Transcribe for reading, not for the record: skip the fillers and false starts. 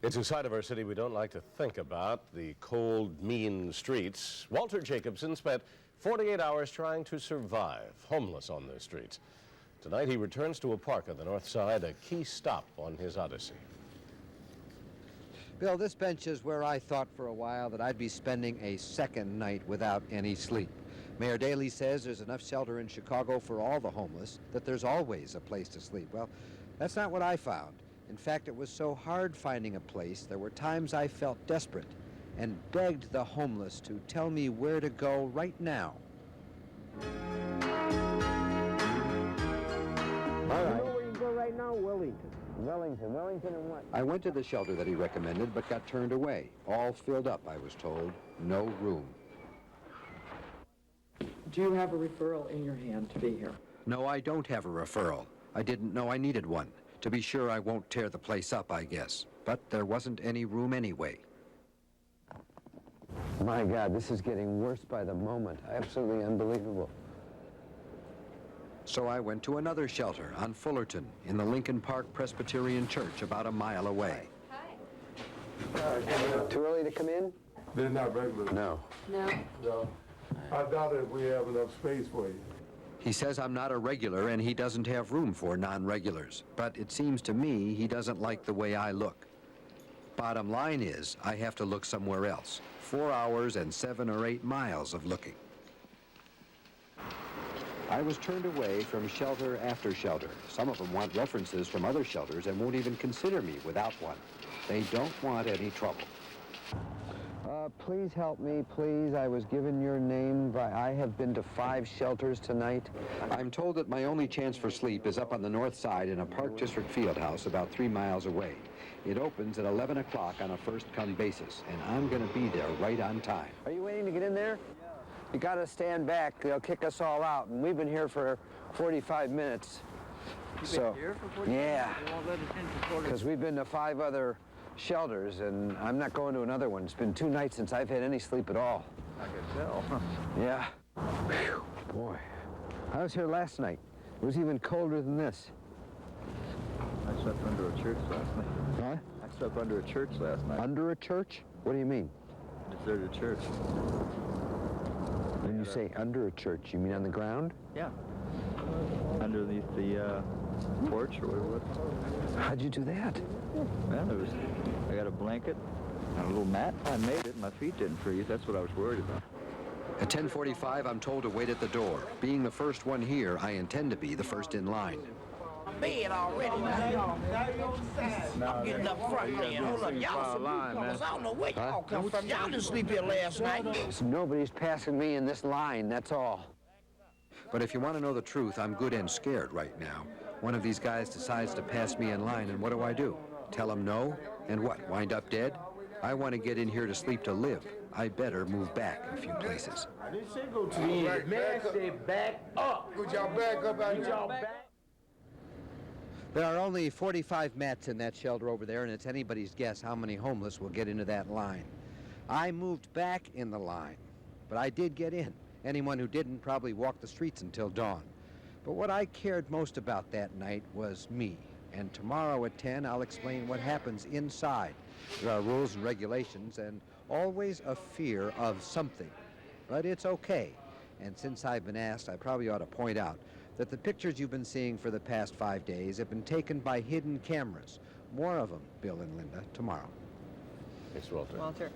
It's a side of our city we don't like to think about, the cold, mean streets. Walter Jacobson spent 48 hours trying to survive, homeless on the streets. Tonight he returns to a park on the north side, a key stop on his odyssey. Bill, this bench is where I thought for a while that I'd be spending a second night without any sleep. Mayor Daley says there's enough shelter in Chicago for all the homeless, that there's always a place to sleep. Well, that's not what I found. In fact, it was so hard finding a place, there were times I felt desperate and begged the homeless to tell me where to go right now. All right. You know where you go right now? Wellington. Wellington and what? I went to the shelter that he recommended, but got turned away. All filled up, I was told. No room. Do you have a referral in your hand to be here? No, I don't have a referral. I didn't know I needed one. To be sure, I won't tear the place up, I guess. But there wasn't any room anyway. My God, this is getting worse by the moment. Absolutely unbelievable. So I went to another shelter on Fullerton in the Lincoln Park Presbyterian Church about a mile away. Hi. Too early to come in? They're not regular. No. No. I doubt if we have enough space for you. He says I'm not a regular and he doesn't have room for non-regulars. But it seems to me he doesn't like the way I look. Bottom line is, I have to look somewhere else. 4 hours and 7 or 8 miles of looking. I was turned away from shelter after shelter. Some of them want references from other shelters and won't even consider me without one. They don't want any trouble. Please help me, please. I was given your name. I have been to 5 shelters tonight. I'm told that my only chance for sleep is up on the north side in a Park District field house about 3 miles away. It opens at 11 o'clock on a first-come basis, and I'm going to be there right on time. Are you waiting to get in there? Yeah. You got to stand back. They'll kick us all out, and we've been here for 45 minutes. You've been here for 45 minutes? Yeah. They won't let us in for 45 Because we've been to 5 other shelters, and I'm not going to another one. It's been 2 nights since I've had any sleep at all. I can tell. Yeah. Whew, boy. I was here last night. It was even colder than this. I slept under a church last night. Huh? I slept under a church last night. Under a church? What do you mean? Deserted church. When you say under a church, you mean on the ground? Yeah. Underneath the porch or whatever. How'd you do that? Well, I got a blanket and a little mat. I made it. My feet didn't freeze. That's what I was worried about. At 10:45, I'm told to wait at the door. Being the first one here, I intend to be the first in line. Bed already. I'm getting up front, man. Hold up, y'all some newcomers. I don't know where y'all come from. Y'all didn't sleep here last night. Nobody's passing me in this line, that's all. But if you want to know the truth, I'm good and scared right now. One of these guys decides to pass me in line, and what do? Tell him no? And what, wind up dead? I want to get in here to sleep to live. I better move back a few places. I didn't say go to the end. Man, say back up. Could y'all back up out here? There are only 45 mats in that shelter over there, and it's anybody's guess how many homeless will get into that line. I moved back in the line, but I did get in. Anyone who didn't probably walked the streets until dawn. But what I cared most about that night was me. And tomorrow at 10, I'll explain what happens inside. There are rules and regulations, and always a fear of something. But it's okay. And since I've been asked, I probably ought to point out that the pictures you've been seeing for the past 5 days have been taken by hidden cameras. More of them, Bill and Linda, tomorrow. Thanks, Walter. Walter.